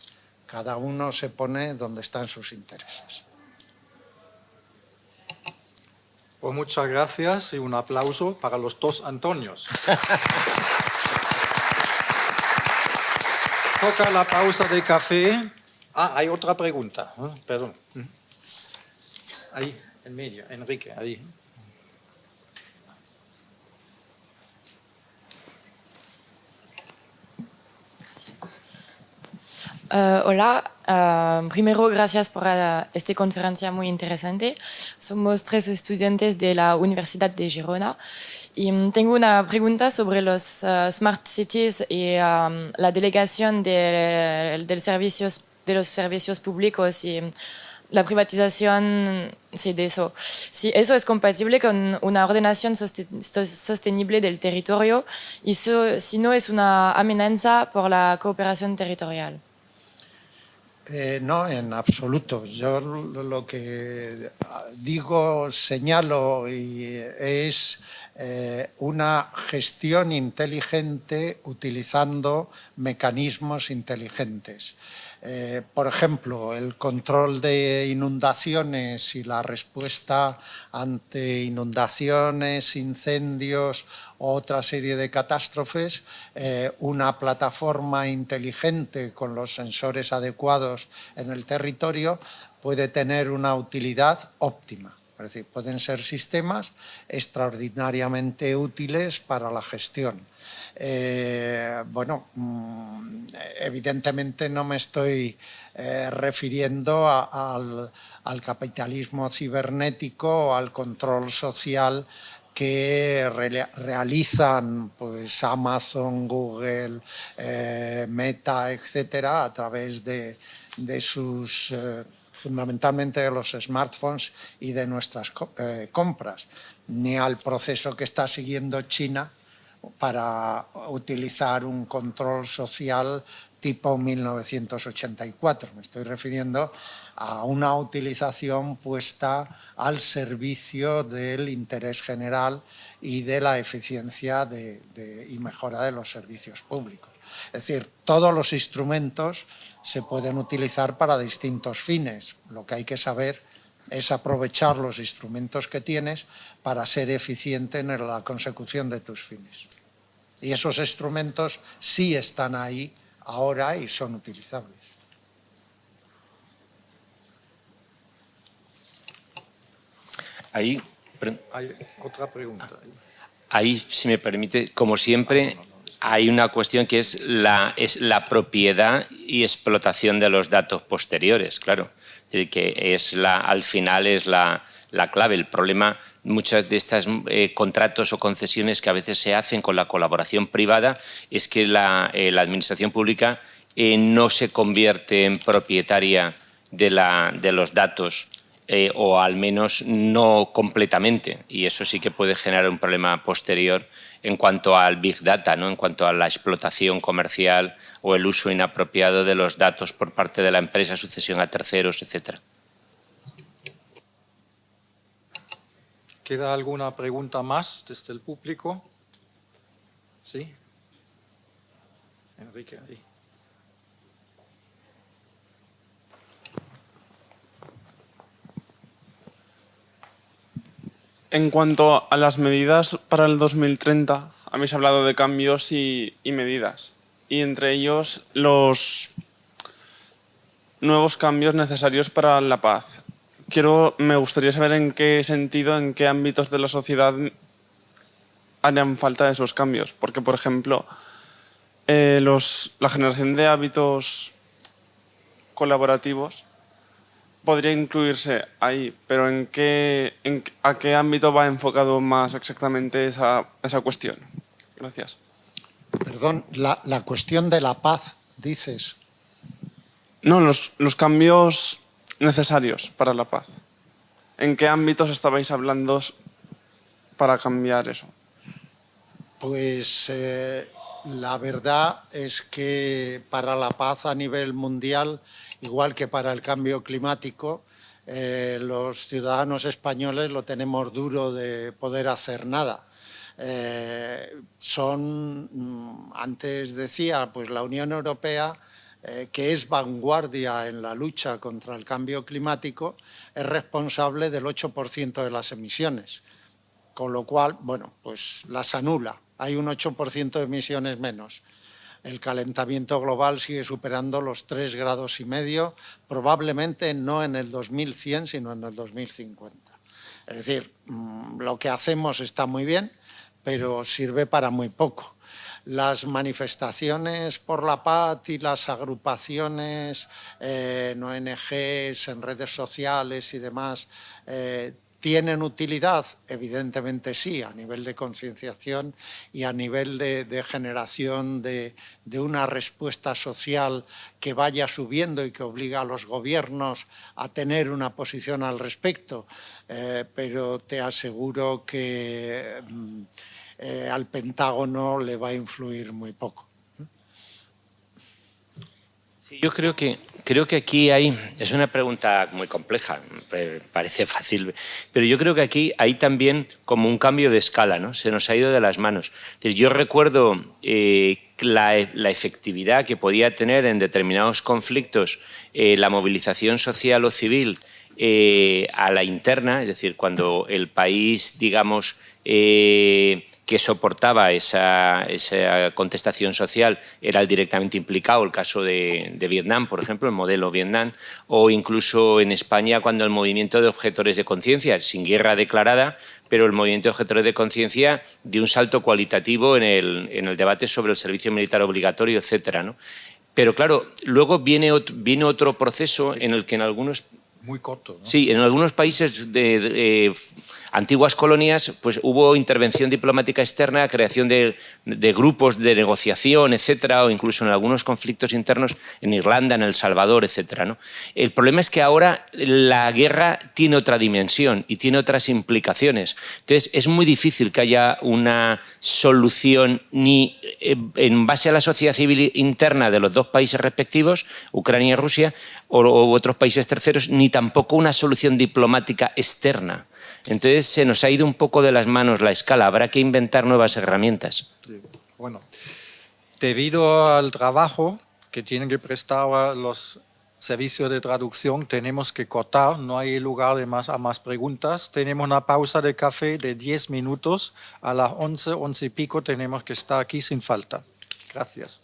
S2: Cada uno se pone donde están sus intereses.
S1: Pues muchas gracias y un aplauso para los dos Antonios. Toca la pausa de café. Ah, hay otra pregunta. Perdón. Ahí, en medio, Enrique, ahí.
S6: Hola, primero gracias por esta conferencia muy interesante. Somos 3 estudiantes de la Universidad de Girona y tengo una pregunta sobre los Smart Cities y la delegación de los servicios públicos y la privatización sí, de eso. Si eso es compatible con una ordenación sostenible del territorio y si no es una amenaza por la cooperación territorial.
S2: No, en absoluto. Yo lo que digo, señalo, es una gestión inteligente utilizando mecanismos inteligentes. Por ejemplo, el control de inundaciones y la respuesta ante inundaciones, incendios o otra serie de catástrofes, una plataforma inteligente con los sensores adecuados en el territorio puede tener una utilidad óptima. Es decir, pueden ser sistemas extraordinariamente útiles para la gestión. Bueno, evidentemente no me estoy refiriendo al capitalismo cibernético o al control social que realizan pues Amazon, Google, Meta, etcétera, a través de sus fundamentalmente de los smartphones y de nuestras compras, ni al proceso que está siguiendo China para utilizar un control social tipo 1984. Me estoy refiriendo a una utilización puesta al servicio del interés general y de la eficiencia y mejora de los servicios públicos. Es decir, todos los instrumentos se pueden utilizar para distintos fines. Lo que hay que saber es aprovechar los instrumentos que tienes para ser eficiente en la consecución de tus fines. Y esos instrumentos sí están ahí ahora y son utilizables.
S5: Ahí,
S1: Hay otra pregunta.
S5: ahí, si me permite, como siempre, hay una cuestión que es la propiedad y explotación de los datos posteriores, claro. Es decir, que al final es la clave. El problema, muchas de estas contratos o concesiones que a veces se hacen con la colaboración privada, es que la administración pública no se convierte en propietaria de los datos, o al menos no completamente. Y eso sí que puede generar un problema posterior en cuanto al Big Data, ¿no? En cuanto a la explotación comercial o el uso inapropiado de los datos por parte de la empresa, sucesión a terceros, etc.
S1: ¿Queda alguna pregunta más desde el público? ¿Sí? Enrique, ahí.
S7: En cuanto a las medidas para el 2030, habéis hablado de cambios y medidas, y entre ellos los nuevos cambios necesarios para la paz. Me gustaría saber en qué sentido, en qué ámbitos de la sociedad harían falta esos cambios, porque, por ejemplo, la generación de hábitos colaborativos podría incluirse ahí, pero ¿a qué ámbito va enfocado más exactamente esa cuestión? Gracias.
S2: Perdón, la cuestión de la paz, dices.
S7: No, los cambios necesarios para la paz. ¿En qué ámbitos estabais hablando para cambiar eso?
S2: Pues la verdad es que para la paz a nivel mundial, igual que para el cambio climático, los ciudadanos españoles lo tenemos duro de poder hacer nada. Antes decía, pues la Unión Europea, que es vanguardia en la lucha contra el cambio climático, es responsable del 8% de las emisiones, con lo cual, bueno, pues las anula. Hay un 8% de emisiones menos. El calentamiento global sigue superando los 3,5 grados, probablemente no en el 2100, sino en el 2050. Es decir, lo que hacemos está muy bien, pero sirve para muy poco. Las manifestaciones por la paz y las agrupaciones en ONGs, en redes sociales y demás, ¿Tienen utilidad? Evidentemente sí, a nivel de concienciación y a nivel de generación de una respuesta social que vaya subiendo y que obliga a los gobiernos a tener una posición al respecto. Pero te aseguro que al Pentágono le va a influir muy poco.
S5: Yo creo que aquí es una pregunta muy compleja, parece fácil, pero yo creo que aquí hay también como un cambio de escala, ¿no? Se nos ha ido de las manos. Entonces, yo recuerdo la efectividad que podía tener en determinados conflictos la movilización social o civil a la interna, es decir, cuando el país, digamos, que soportaba esa contestación social era el directamente implicado, el caso de Vietnam, por ejemplo, el modelo Vietnam, o incluso en España cuando el movimiento de objetores de conciencia, sin guerra declarada, pero el movimiento de objetores de conciencia dio un salto cualitativo en el debate sobre el servicio militar obligatorio, etcétera, ¿no? Pero claro, luego viene otro proceso en el que en algunos...
S1: Muy corto, ¿no?
S5: Sí, en algunos países de antiguas colonias pues hubo intervención diplomática externa, creación de grupos de negociación, etcétera, o incluso en algunos conflictos internos en Irlanda, en El Salvador, etcétera, ¿no? El problema es que ahora la guerra tiene otra dimensión y tiene otras implicaciones. Entonces, es muy difícil que haya una solución ni en base a la sociedad civil interna de los dos países respectivos, Ucrania y Rusia, o otros países terceros, ni tampoco una solución diplomática externa. Entonces se nos ha ido un poco de las manos la escala, habrá que inventar nuevas herramientas.
S1: Sí. Bueno, debido al trabajo que tienen que prestar los servicios de traducción, tenemos que cortar, no hay lugar a más preguntas. Tenemos una pausa de café de 10 minutos, a las 11 y pico tenemos que estar aquí sin falta. Gracias.